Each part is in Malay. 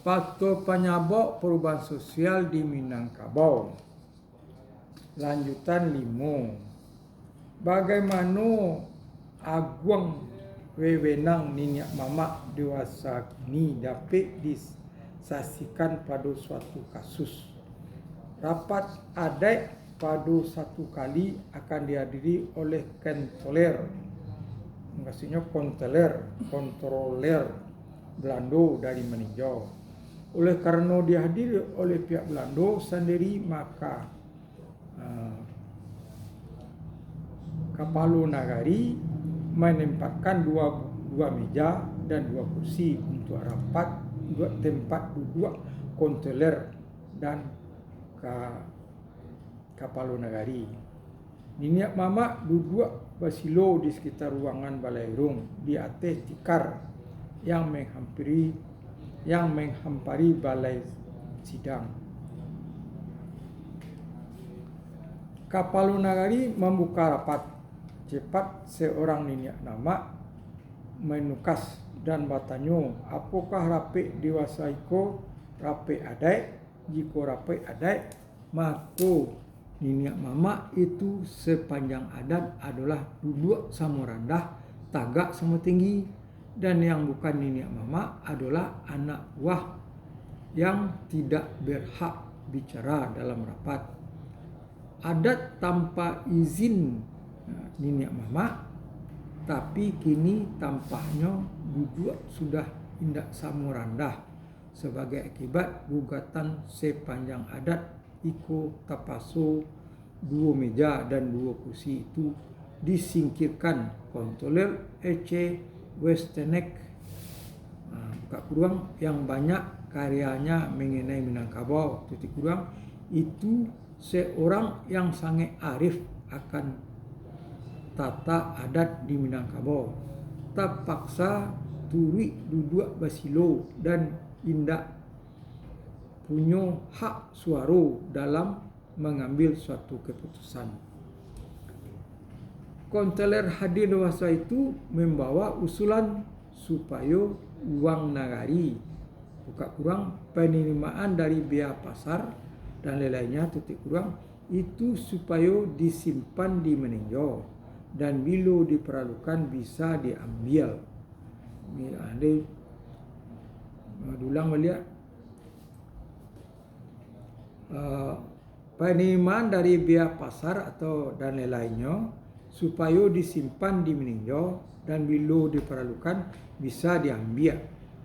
Faktor penyebab perubahan sosial di Minangkabau. Lanjutan 5. Bagaimana aguang wewenang Niniak Mamak dewasa kini dapat disaksikan pada suatu kasus. Rapat adat pada satu kali akan dihadiri oleh kontroler, maksudnya kontroler Belanda dari meninjau. Oleh karena dihadiri oleh pihak Belanda sendiri, maka Kapalo Nagari menempatkan dua meja dan 2 kursi untuk rapat, 2 tempat duduk kontroler dan Kapalo Nagari. Niniak Mamak duduk bersilo di sekitar ruangan balairung di atas tikar yang menghampiri balai sidang. Kapalo Nagari membuka rapat. Cepat seorang Niniak Mamak menukas dan bertanya, apakah rapat dewasa iko rapat adat? Jika rapat adat, maka Niniak Mamak itu sepanjang adat adalah duduk sama rendah, tagak sama tinggi, dan yang bukan Niniak Mamak adalah anak buah yang tidak berhak bicara dalam rapat. Adat tanpa izin Niniak Mamak, tapi kini tampaknya duduk sudah tidak sama rendah sebagai akibat gugatan sepanjang adat iko tapaso 2 meja dan 2 kursi itu disingkirkan kontroler Ece Westenek buka kurung yang banyak karyanya mengenai Minangkabau tutup kurung itu seorang yang sangat arif akan tata adat di Minangkabau, terpaksa turut duduk bersilo dan tidak punya hak suara dalam mengambil suatu keputusan. Kontroler hadir dewasa itu membawa usulan supaya uang nagari buka kurang penerimaan dari biaya pasar dan lain-lainnya tutup kurang itu supaya disimpan di meninjau dan bila diperlukan bisa diambil. Ada dulang melihat penerimaan dari biaya pasar atau dan lain-lainnya supaya disimpan di meninjau dan bila diperlukan bisa diambil.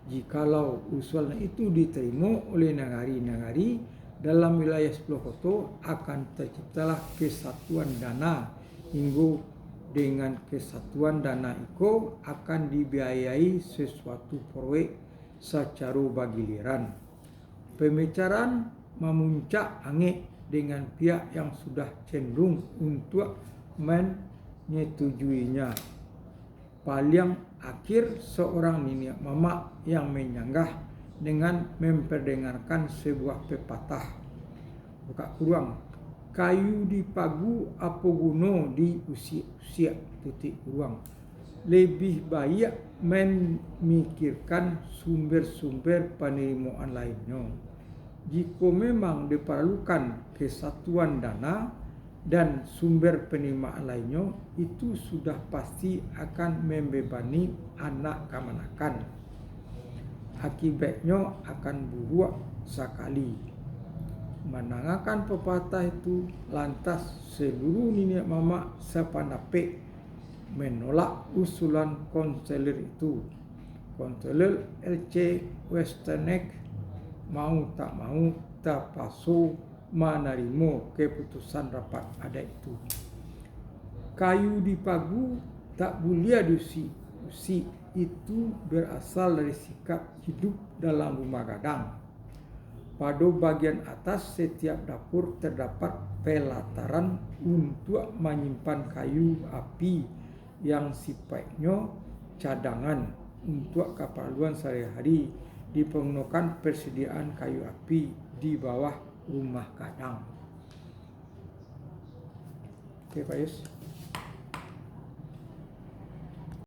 Jikalau usulan itu diterima oleh nagari-nagari dalam wilayah 10 kota, akan terciptalah kesatuan dana hingga dengan kesatuan dana itu akan dibiayai sesuatu proyek secara bergiliran. Pembicaraan memuncak angin dengan pihak yang sudah cenderung untuk menyetujuinya. Paling akhir seorang Niniak Mamak yang menyanggah dengan memperdengarkan sebuah pepatah buka kurung, kayu dipagu apa guna di usia titik kurung. Lebih baik memikirkan sumber-sumber penerimaan lainnya. Jika memang diperlukan kesatuan dana dan sumber penerimaan lainnya, itu sudah pasti akan membebani anak kemanakan. Akibatnya akan buruk sekali. Menangakan pepatah itu, lantas seluruh Niniak Mamak sependapat menolak usulan konseler itu. Konseler LC Westenek mau tak mau terpaksa menerima keputusan rapat adat itu. Kayu dipagu tak boleh diusi. Usi itu berasal dari sikap hidup dalam rumah gadang. Pada bagian atas setiap dapur terdapat pelataran untuk menyimpan kayu api yang sifatnya cadangan untuk keperluan sehari-hari. Diperlukan persediaan kayu api di bawah rumah gadang. Oke, Pak Yus.